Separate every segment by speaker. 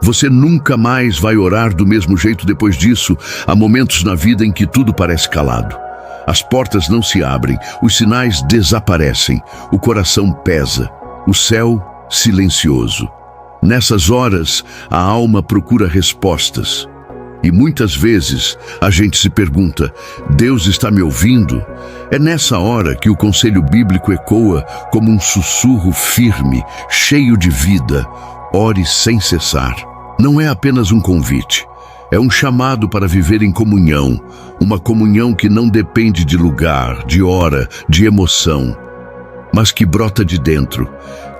Speaker 1: Você nunca mais vai orar do mesmo jeito depois disso. Há momentos na vida em que tudo parece calado. As portas não se abrem, os sinais desaparecem, o coração pesa, o céu silencioso. Nessas horas, a alma procura respostas. E muitas vezes a gente se pergunta: Deus está me ouvindo? É nessa hora que o conselho bíblico ecoa como um sussurro firme, cheio de vida: ore sem cessar. Não é apenas um convite, é um chamado para viver em comunhão, uma comunhão que não depende de lugar, de hora, de emoção, mas que brota de dentro,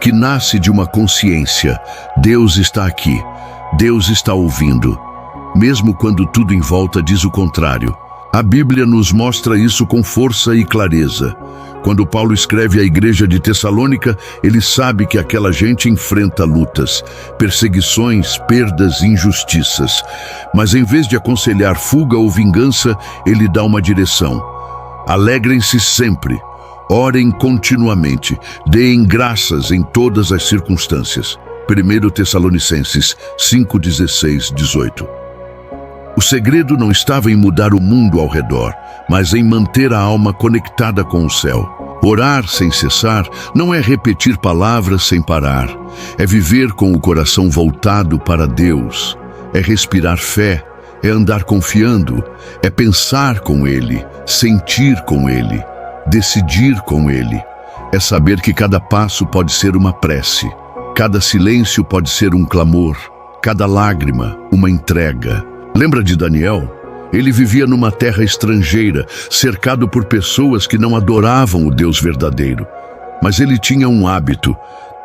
Speaker 1: que nasce de uma consciência: Deus está aqui, Deus está ouvindo, mesmo quando tudo em volta diz o contrário. A Bíblia nos mostra isso com força e clareza. Quando Paulo escreve à igreja de Tessalônica, ele sabe que aquela gente enfrenta lutas, perseguições, perdas, injustiças. Mas em vez de aconselhar fuga ou vingança, ele dá uma direção: alegrem-se sempre, orem continuamente, deem graças em todas as circunstâncias. 1 Tessalonicenses 5, 16, 18. O segredo não estava em mudar o mundo ao redor, mas em manter a alma conectada com o céu. Orar sem cessar não é repetir palavras sem parar. É viver com o coração voltado para Deus. É respirar fé, é andar confiando, é pensar com Ele, sentir com Ele, decidir com Ele. É saber que cada passo pode ser uma prece, cada silêncio pode ser um clamor, cada lágrima uma entrega. Lembra de Daniel? Ele vivia numa terra estrangeira, cercado por pessoas que não adoravam o Deus verdadeiro. Mas ele tinha um hábito: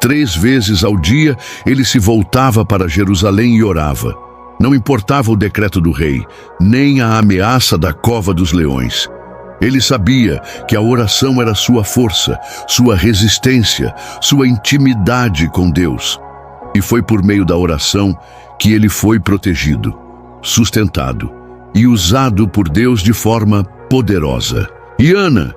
Speaker 1: 3 vezes ao dia ele se voltava para Jerusalém e orava. Não importava o decreto do rei, nem a ameaça da cova dos leões. Ele sabia que a oração era sua força, sua resistência, sua intimidade com Deus. E foi por meio da oração que ele foi protegido, sustentado e usado por Deus de forma poderosa. E Ana,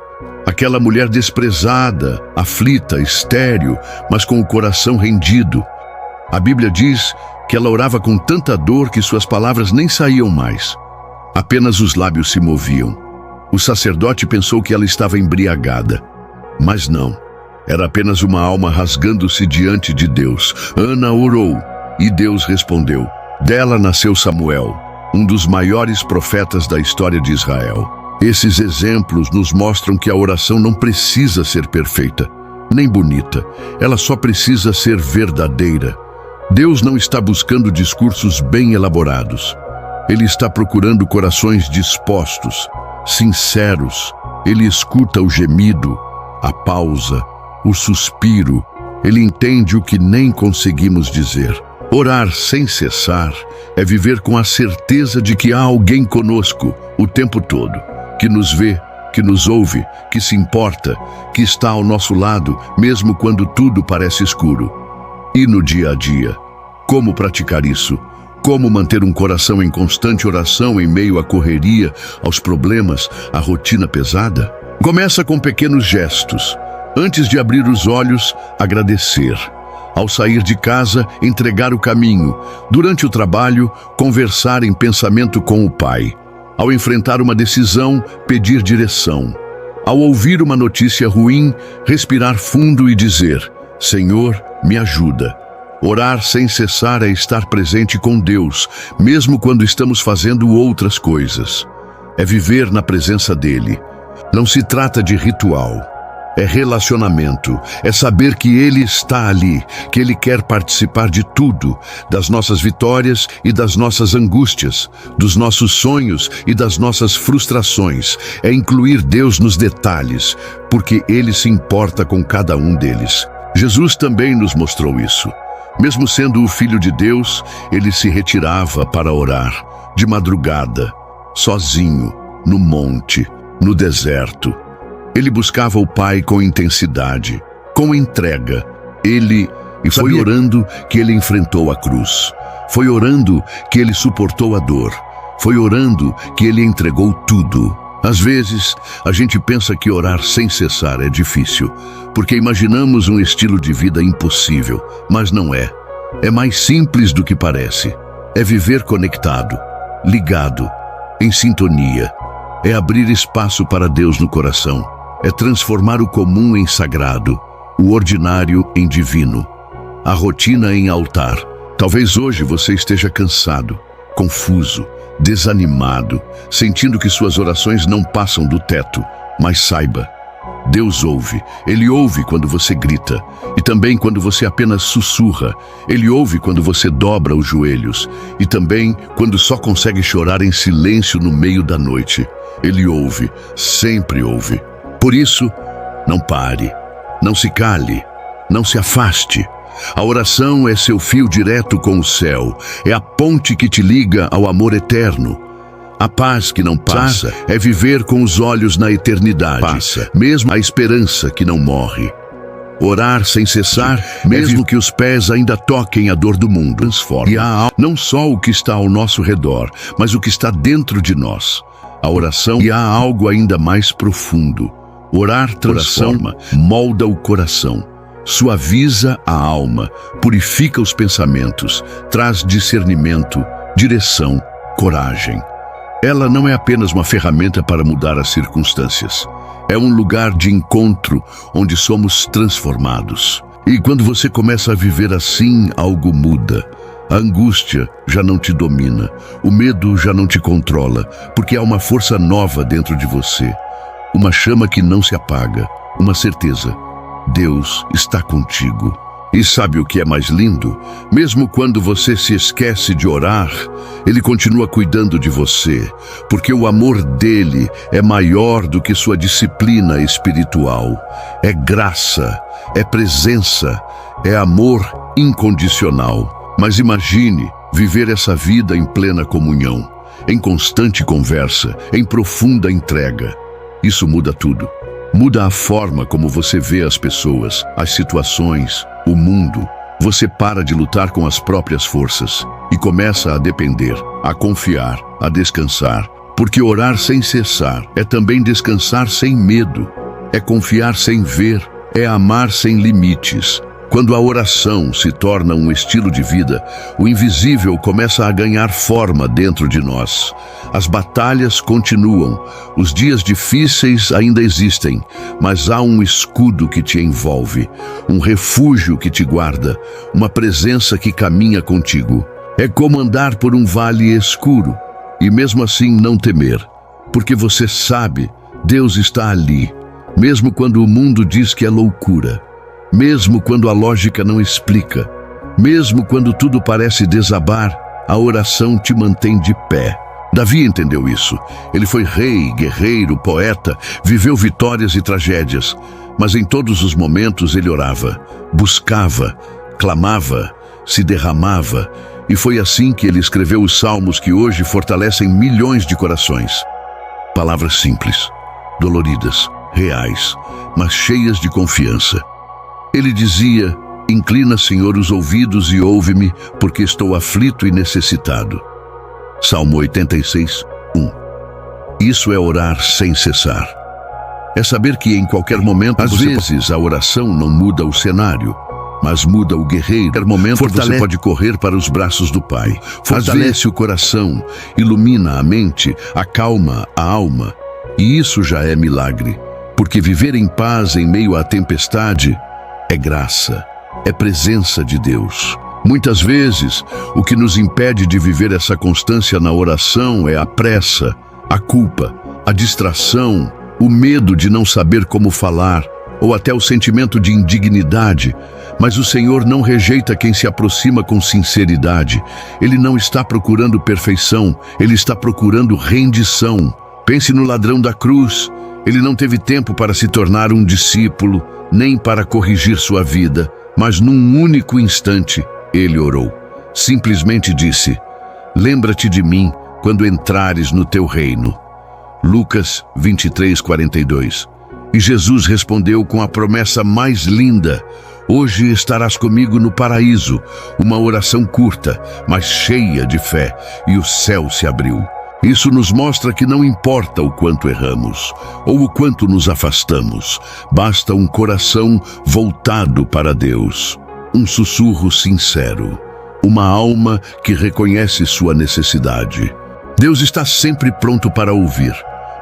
Speaker 1: aquela mulher desprezada, aflita, estéril, mas com o coração rendido. A Bíblia diz que ela orava com tanta dor que suas palavras nem saíam mais. Apenas os lábios se moviam. O sacerdote pensou que ela estava embriagada. Mas não. Era apenas uma alma rasgando-se diante de Deus. Ana orou e Deus respondeu. Dela nasceu Samuel, um dos maiores profetas da história de Israel. Esses exemplos nos mostram que a oração não precisa ser perfeita, nem bonita. Ela só precisa ser verdadeira. Deus não está buscando discursos bem elaborados. Ele está procurando corações dispostos, sinceros. Ele escuta o gemido, a pausa, o suspiro. Ele entende o que nem conseguimos dizer. Orar sem cessar é viver com a certeza de que há alguém conosco o tempo todo, que nos vê, que nos ouve, que se importa, que está ao nosso lado, mesmo quando tudo parece escuro. E no dia a dia, como praticar isso? Como manter um coração em constante oração em meio à correria, aos problemas, à rotina pesada? Começa com pequenos gestos. Antes de abrir os olhos, agradecer. Ao sair de casa, entregar o caminho. Durante o trabalho, conversar em pensamento com o Pai. Ao enfrentar uma decisão, pedir direção. Ao ouvir uma notícia ruim, respirar fundo e dizer: Senhor, me ajuda. Orar sem cessar é estar presente com Deus, mesmo quando estamos fazendo outras coisas. É viver na presença dEle. Não se trata de ritual. É relacionamento, é saber que Ele está ali, que Ele quer participar de tudo, das nossas vitórias e das nossas angústias, dos nossos sonhos e das nossas frustrações. É incluir Deus nos detalhes, porque Ele se importa com cada um deles. Jesus também nos mostrou isso. Mesmo sendo o Filho de Deus, Ele se retirava para orar, de madrugada, sozinho, no monte, no deserto. Ele buscava o Pai com intensidade, com entrega. E foi orando que ele enfrentou a cruz. Foi orando que ele suportou a dor. Foi orando que ele entregou tudo. Às vezes, a gente pensa que orar sem cessar é difícil, porque imaginamos um estilo de vida impossível, mas não é. É mais simples do que parece. É viver conectado, ligado, em sintonia. É abrir espaço para Deus no coração. É transformar o comum em sagrado, o ordinário em divino, a rotina em altar. Talvez hoje você esteja cansado, confuso, desanimado, sentindo que suas orações não passam do teto. Mas saiba, Deus ouve. Ele ouve quando você grita e também quando você apenas sussurra. Ele ouve quando você dobra os joelhos e também quando só consegue chorar em silêncio no meio da noite. Ele ouve, sempre ouve. Por isso, não pare, não se cale, não se afaste. A oração é seu fio direto com o céu, é a ponte que te liga ao amor eterno. A paz que não passa é viver com os olhos na eternidade, mesmo a esperança que não morre. Orar sem cessar, mesmo que os pés ainda toquem a dor do mundo, transforma. E há não só o que está ao nosso redor, mas o que está dentro de nós. A oração, e há algo ainda mais profundo. Orar transforma, molda o coração, suaviza a alma, purifica os pensamentos, traz discernimento, direção, coragem. Ela não é apenas uma ferramenta para mudar as circunstâncias. É um lugar de encontro onde somos transformados. E quando você começa a viver assim, algo muda. A angústia já não te domina, o medo já não te controla, porque há uma força nova dentro de você. Uma chama que não se apaga, uma certeza. Deus está contigo. E sabe o que é mais lindo? Mesmo quando você se esquece de orar, Ele continua cuidando de você, porque o amor dele é maior do que sua disciplina espiritual. É graça, é presença, é amor incondicional. Mas imagine viver essa vida em plena comunhão, em constante conversa, em profunda entrega. Isso muda tudo. Muda a forma como você vê as pessoas, as situações, o mundo. Você para de lutar com as próprias forças e começa a depender, a confiar, a descansar. Porque orar sem cessar é também descansar sem medo, é confiar sem ver, é amar sem limites. Quando a oração se torna um estilo de vida, o invisível começa a ganhar forma dentro de nós. As batalhas continuam, os dias difíceis ainda existem, mas há um escudo que te envolve, um refúgio que te guarda, uma presença que caminha contigo. É como andar por um vale escuro e mesmo assim não temer, porque você sabe, Deus está ali, mesmo quando o mundo diz que é loucura. Mesmo quando a lógica não explica, mesmo quando tudo parece desabar, a oração te mantém de pé. Davi entendeu isso. Ele foi rei, guerreiro, poeta, viveu vitórias e tragédias, mas em todos os momentos ele orava, buscava, clamava, se derramava, e foi assim que ele escreveu os salmos que hoje fortalecem milhões de corações. Palavras simples, doloridas, reais, mas cheias de confiança. Ele dizia: inclina, Senhor, os ouvidos e ouve-me, porque estou aflito e necessitado. Salmo 86, 1. Isso é orar sem cessar. É saber que em qualquer momento, às vezes, a oração não muda o cenário, mas muda o guerreiro. Em qualquer momento você pode correr para os braços do Pai. Fortalece o coração, ilumina a mente, acalma a alma. E isso já é milagre, porque viver em paz em meio à tempestade é graça, é presença de Deus. Muitas vezes, o que nos impede de viver essa constância na oração é a pressa, a culpa, a distração, o medo de não saber como falar, ou até o sentimento de indignidade. Mas o Senhor não rejeita quem se aproxima com sinceridade. Ele não está procurando perfeição, Ele está procurando rendição. Pense no ladrão da cruz. Ele não teve tempo para se tornar um discípulo, nem para corrigir sua vida, mas num único instante, ele orou. Simplesmente disse: lembra-te de mim quando entrares no teu reino. Lucas 23:42. E Jesus respondeu com a promessa mais linda: hoje estarás comigo no paraíso. Uma oração curta, mas cheia de fé, e o céu se abriu. Isso nos mostra que não importa o quanto erramos ou o quanto nos afastamos, basta um coração voltado para Deus. um sussurro sincero, uma alma que reconhece sua necessidade. Deus está sempre pronto para ouvir,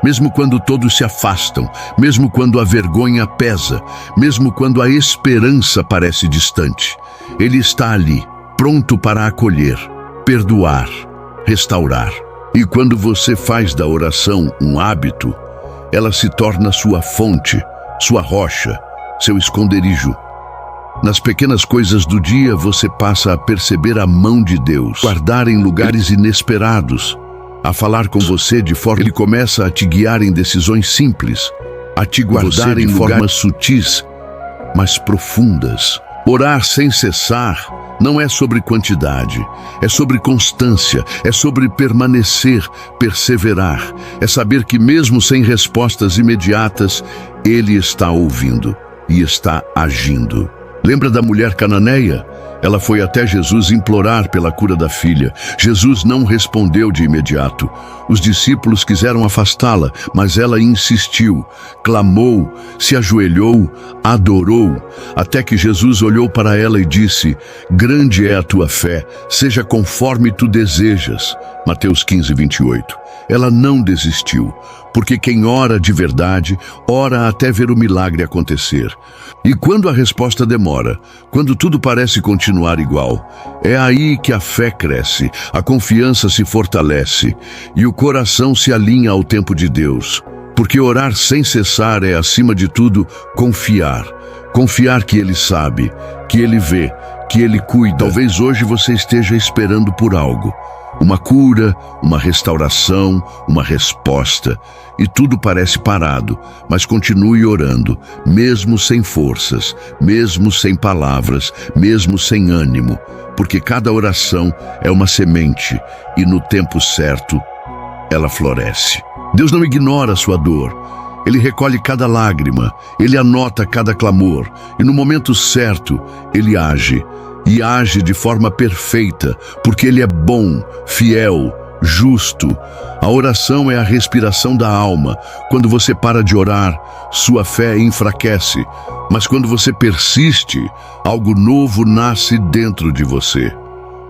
Speaker 1: mesmo quando todos se afastam, mesmo quando a vergonha pesa, mesmo quando a esperança parece distante. Ele está ali, pronto para acolher, perdoar, restaurar. E quando você faz da oração um hábito, ela se torna sua fonte, sua rocha, seu esconderijo. Nas pequenas coisas do dia você passa a perceber a mão de Deus, guardar em lugares inesperados, a falar com você de forma... Ele começa a te guiar em decisões simples, a te guardar em formas sutis, mas profundas. Orar sem cessar não é sobre quantidade, é sobre constância, é sobre permanecer, perseverar, é saber que mesmo sem respostas imediatas, Ele está ouvindo e está agindo. Lembra da mulher cananeia? Ela foi até Jesus implorar pela cura da filha. Jesus não respondeu de imediato. Os discípulos quiseram afastá-la, mas ela insistiu, clamou, se ajoelhou, adorou, até que Jesus olhou para ela e disse: "Grande é a tua fé, seja conforme tu desejas." Mateus 15, 28. Ela não desistiu, porque quem ora de verdade, ora até ver o milagre acontecer. E quando a resposta demora, quando tudo parece continuar igual, é aí que a fé cresce, a confiança se fortalece e o coração se alinha ao tempo de Deus. Porque orar sem cessar é, acima de tudo, confiar. Confiar que Ele sabe, que Ele vê, que Ele cuida. Talvez hoje você esteja esperando por algo. Uma cura, uma restauração, uma resposta. E tudo parece parado, mas continue orando, mesmo sem forças, mesmo sem palavras, mesmo sem ânimo, porque cada oração é uma semente e no tempo certo ela floresce. Deus não ignora a sua dor. Ele recolhe cada lágrima, Ele anota cada clamor e no momento certo Ele age. E age de forma perfeita, porque Ele é bom, fiel, justo. A oração é a respiração da alma. Quando você para de orar, sua fé enfraquece. Mas quando você persiste, algo novo nasce dentro de você.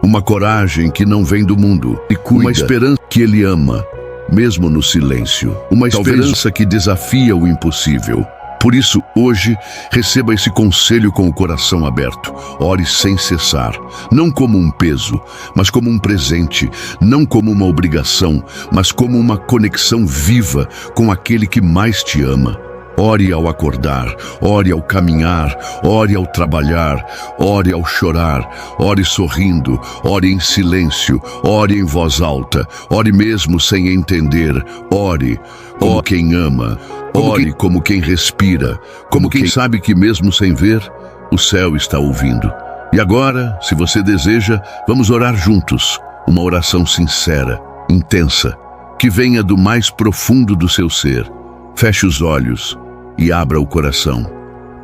Speaker 1: Uma coragem que não vem do mundo e cuida. Uma esperança que Ele ama, mesmo no silêncio. Uma esperança que desafia o impossível. Por isso, hoje, receba esse conselho com o coração aberto. Ore sem cessar, não como um peso, mas como um presente, não como uma obrigação, mas como uma conexão viva com aquele que mais te ama. Ore ao acordar, ore ao caminhar, ore ao trabalhar, ore ao chorar, ore sorrindo, ore em silêncio, ore em voz alta, ore mesmo sem entender, ore como quem ama, ore como quem respira, como quem sabe que mesmo sem ver, o céu está ouvindo. E agora, se você deseja, vamos orar juntos, uma oração sincera, intensa, que venha do mais profundo do seu ser. Feche os olhos e abra o coração.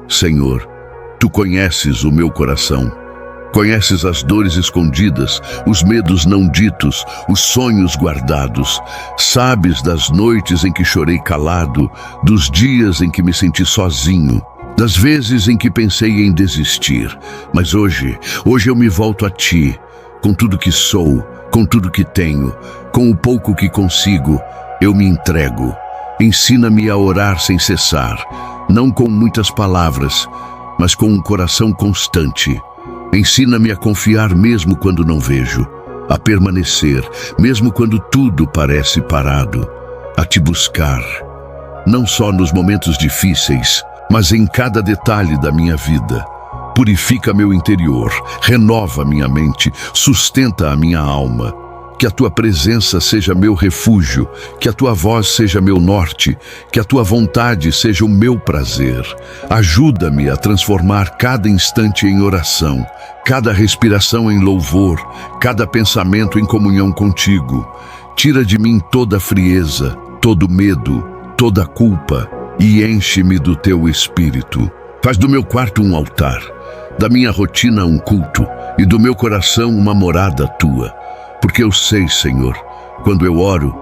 Speaker 1: Senhor, Tu conheces o meu coração. Conheces as dores escondidas, os medos não ditos, os sonhos guardados. Sabes das noites em que chorei calado, dos dias em que me senti sozinho, das vezes em que pensei em desistir. Mas hoje eu me volto a Ti, com tudo que sou, com tudo que tenho, com o pouco que consigo, eu me entrego. Ensina-me a orar sem cessar, não com muitas palavras, mas com um coração constante. Ensina-me a confiar mesmo quando não vejo, a permanecer mesmo quando tudo parece parado, a Te buscar, não só nos momentos difíceis, mas em cada detalhe da minha vida. Purifica meu interior, renova minha mente, sustenta a minha alma. Que a Tua presença seja meu refúgio, que a Tua voz seja meu norte, que a Tua vontade seja o meu prazer. Ajuda-me a transformar cada instante em oração, cada respiração em louvor, cada pensamento em comunhão contigo. Tira de mim toda a frieza, todo medo, toda a culpa e enche-me do Teu Espírito. Faz do meu quarto um altar, da minha rotina um culto e do meu coração uma morada Tua. Porque eu sei, Senhor, quando eu oro,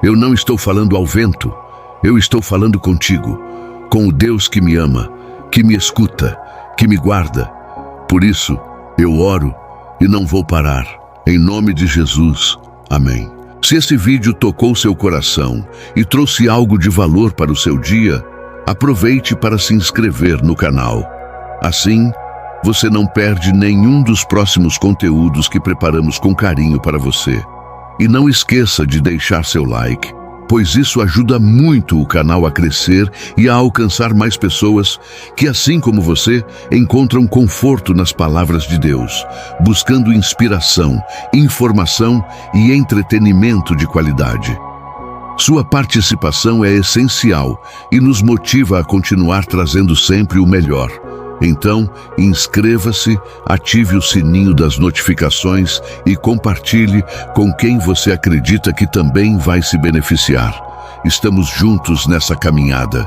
Speaker 1: eu não estou falando ao vento, eu estou falando contigo, com o Deus que me ama, que me escuta, que me guarda. Por isso, eu oro e não vou parar. Em nome de Jesus. Amém. Se esse vídeo tocou seu coração e trouxe algo de valor para o seu dia, aproveite para se inscrever no canal. Assim, você não perde nenhum dos próximos conteúdos que preparamos com carinho para você. E não esqueça de deixar seu like, pois isso ajuda muito o canal a crescer e a alcançar mais pessoas que, assim como você, encontram conforto nas palavras de Deus, buscando inspiração, informação e entretenimento de qualidade. Sua participação é essencial e nos motiva a continuar trazendo sempre o melhor. Então, inscreva-se, ative o sininho das notificações e compartilhe com quem você acredita que também vai se beneficiar. Estamos juntos nessa caminhada.